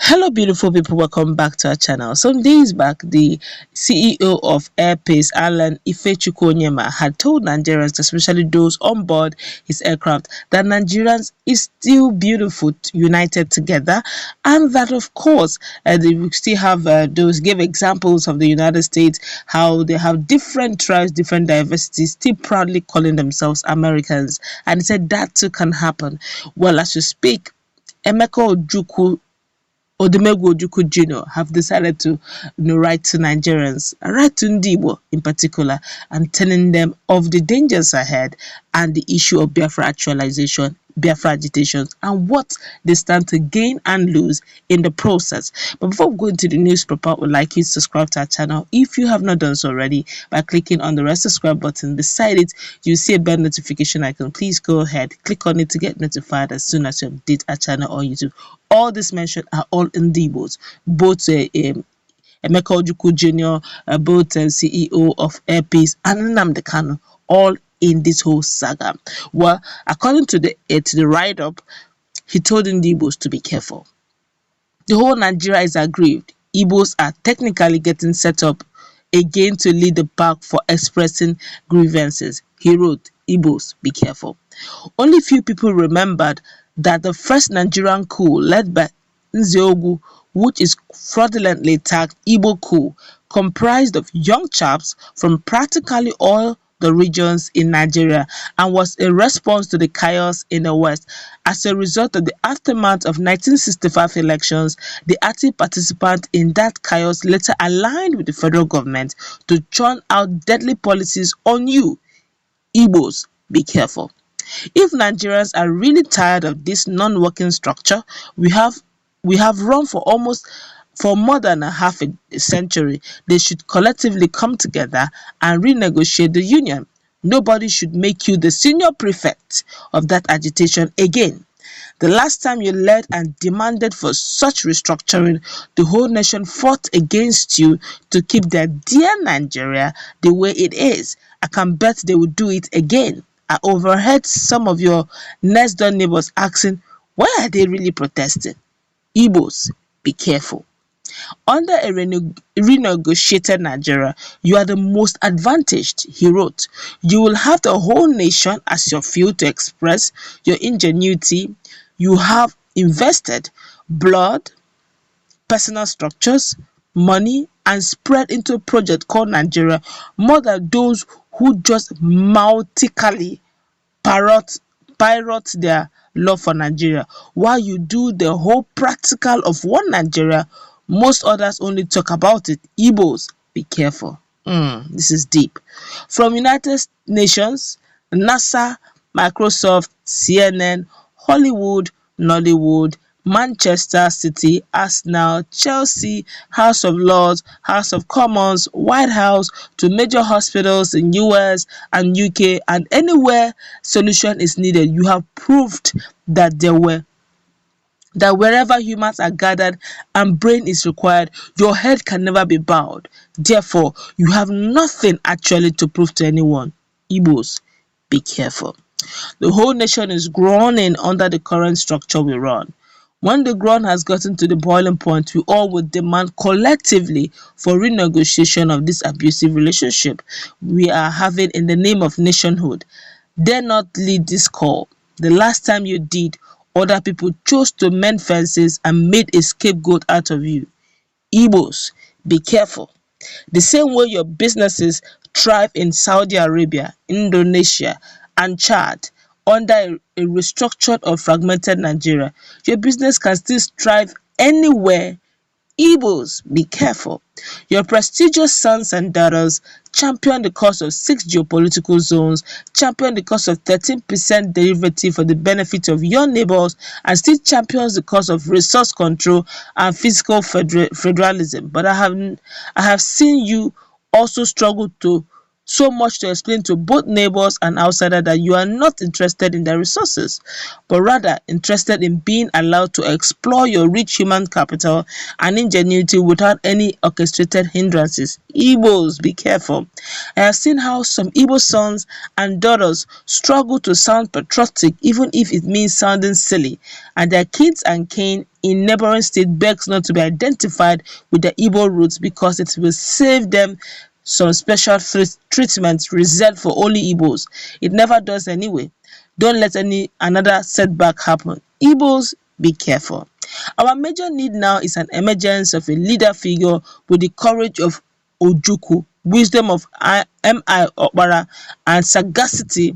Hello, beautiful people. Welcome back to our channel. Some days back, the CEO of Airpace, Alan Ifechukwu Onyema, had told Nigerians, especially those on board his aircraft, that Nigerians is still beautiful, united together, and that, of course, they will still have those give examples of the United States, how they have different tribes, different diversities, still proudly calling themselves Americans. And he said that too can happen. Well, as we speak, Odimegwu Ojukwu Jnr. have decided to write to Nigerians, write to Igbo in particular, and telling them of the dangers ahead and the issue of Biafra actualization, Biafra agitations, and what they stand to gain and lose in the process. But before we go into the news proper, we'd like you to subscribe to our channel if you have not done so already by clicking on the red subscribe button. Beside it, you see a bell notification icon. Please go ahead, click on it to get notified as soon as you update our channel on YouTube. All this mentioned are all in Igbos, both Emeka Ojukwu Jr., both CEO of Airpeace and Nnamdi Kanu, all in this whole saga. Well, according to the write-up, he told the Igbos to be careful. The whole Nigeria is aggrieved. Igbos are technically getting set up again to lead the pack for expressing grievances. He wrote, Igbos, be careful. Only few people remembered that the first Nigerian coup led by Nzeogwu, which is fraudulently tagged Igbo coup, comprised of young chaps from practically all the regions in Nigeria and was a response to the chaos in the West. As a result of the aftermath of 1965 elections, the active participants in that chaos later aligned with the federal government to churn out deadly policies on you. Igbos, be careful. If Nigerians are really tired of this non-working structure we have run for more than a half a century, they should collectively come together and renegotiate the union. Nobody should make you the senior prefect of that agitation again. The last time you led and demanded for such restructuring, the whole nation fought against you to keep their dear Nigeria the way it is. I can bet they will do it again. I overheard some of your next door neighbors asking, why are they really protesting? Igbos, be careful. Under a renegotiated Nigeria, you are the most advantaged, he wrote. You will have the whole nation as your field to express your ingenuity. You have invested blood, personal structures, money, and spread into a project called Nigeria more than those who just mouthically pirate their love for Nigeria. While you do the whole practical of one Nigeria, most others only talk about it. Igbos, be careful. This is deep. From United Nations, NASA, Microsoft, CNN, Hollywood, Nollywood, Manchester City, Arsenal, Chelsea, House of Lords, House of Commons, White House, to major hospitals in US and UK, and anywhere solution is needed, you have proved that wherever humans are gathered and brain is required, your head can never be bowed. Therefore, you have nothing actually to prove to anyone. Igbos, be careful. The whole nation is groaning under the current structure we run. When the ground has gotten to the boiling point, we all would demand collectively for renegotiation of this abusive relationship we are having in the name of nationhood. Dare not lead this call. The last time you did, other people chose to mend fences and made a scapegoat out of you. Igbos, be careful. The same way your businesses thrive in Saudi Arabia, Indonesia, and Chad under a restructured or fragmented Nigeria, your business can still thrive anywhere. Igbos, be careful. Your prestigious sons and daughters champion the cause of 6 geopolitical zones, champion the cause of 13% derivative for the benefit of your neighbors, and still champions the cause of resource control and fiscal federalism. But I have seen you also struggle to so much to explain to both neighbors and outsiders that you are not interested in their resources, but rather interested in being allowed to explore your rich human capital and ingenuity without any orchestrated hindrances. Igbos, be careful. I have seen how some Igbo sons and daughters struggle to sound patriotic even if it means sounding silly, and their kids and kin in neighboring states begs not to be identified with their Igbo roots because it will save them some special treatment reserved for only Igbos. It never does anyway. Don't let another setback happen. Igbos, be careful. Our major need now is an emergence of a leader figure with the courage of Ojukwu, wisdom of M.I. Okpara, and sagacity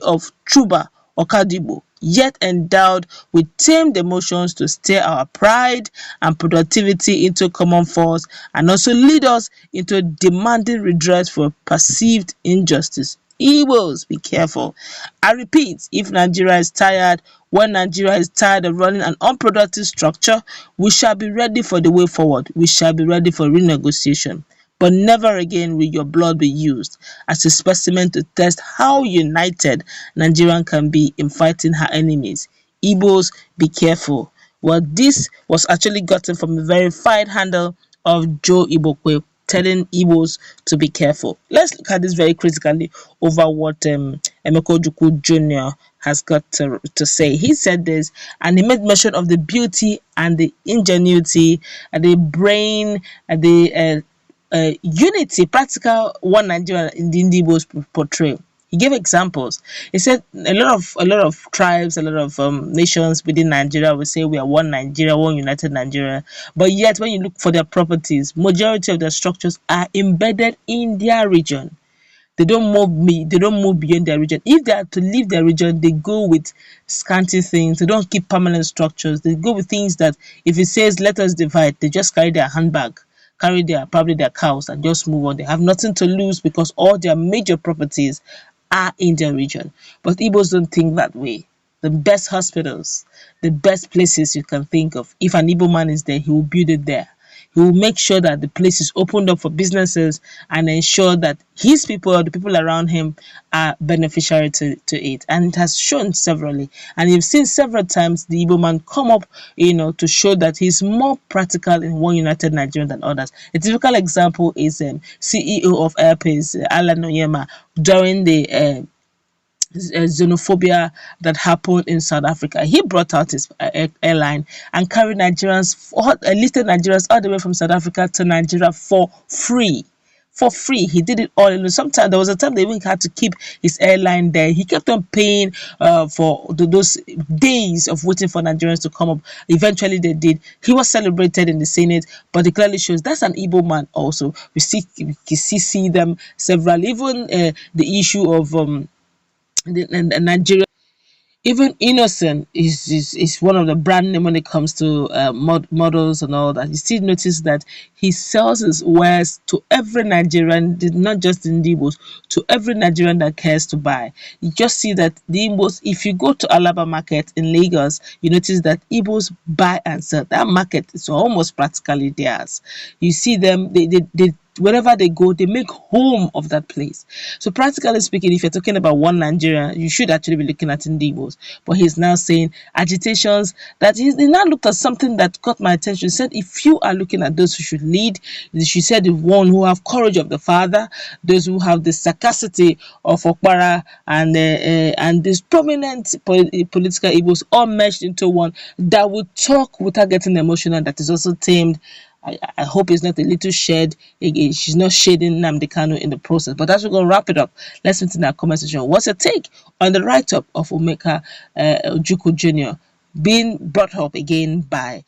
of Chuba Okadigbo, yet endowed with tamed emotions to steer our pride and productivity into common force and also lead us into demanding redress for perceived injustice. Igbos, be careful. I repeat, if Nigeria is tired, when Nigeria is tired of running an unproductive structure, we shall be ready for the way forward. We shall be ready for renegotiation. But never again will your blood be used as a specimen to test how united Nigeria can be in fighting her enemies. Igbos, be careful. Well, this was actually gotten from a verified handle of Joe Ibokwe telling Igbos to be careful. Let's look at this very critically over what Emeka Ojukwu Jr. has got to say. He said this, and he made mention of the beauty and the ingenuity and the brain and the unity, practical one Nigeria in the Igbos portray. He gave examples. He said a lot of tribes, a lot of nations within Nigeria will say we are one Nigeria, one united Nigeria. But yet, when you look for their properties, majority of their structures are embedded in their region. They don't move beyond their region. If they are to leave their region, they go with scanty things. They don't keep permanent structures. They go with things that if it says let us divide, they just carry their handbag, carry probably their cows and just move on. They have nothing to lose because all their major properties are in their region. But Igbos don't think that way. The best hospitals, the best places you can think of, if an Igbo man is there, he will build it there. He will make sure that the place is opened up for businesses and ensure that his people or the people around him are beneficiary to it. And it has shown severally. And you've seen several times the Igbo man come up, to show that he's more practical in one united Nigeria than others. A typical example is CEO of Airpace, Alan Oyema, during the xenophobia that happened in South Africa. He brought out his airline and carried listed Nigerians all the way from South Africa to Nigeria for free. For free. He did it all. Sometimes there was a time they even had to keep his airline there. He kept on paying for those days of waiting for Nigerians to come up. Eventually they did. He was celebrated in the Senate, but it clearly shows that's an Igbo man also. We see them several. Even the issue of Nigeria, even Innocent is one of the brand name when it comes to models and all that. You still notice that he sells his wares to every Nigerian, not just in the Igbos, to every Nigerian that cares to buy. You just see that the Igbos, if you go to Alaba market in Lagos, you notice that Igbos buy and sell. That market is almost practically theirs. You see them, they wherever they go, they make home of that place. So practically speaking, if you're talking about one Nigeria, you should actually be looking at Ndigos. But he's now saying agitations, that he now looked at something that caught my attention. He said, if you are looking at those who should lead, she said the one who have courage of the father, those who have the sagacity of Okpara, and this prominent political Igbos all merged into one that will talk without getting emotional, that is also tamed. I hope it's not a little shade. Again, she's not shading Nnamdi Kanu in the process. But as we're going to wrap it up, let's meet in our comment section. What's your take on the write-up of Emeka Ojukwu Jr. being brought up again by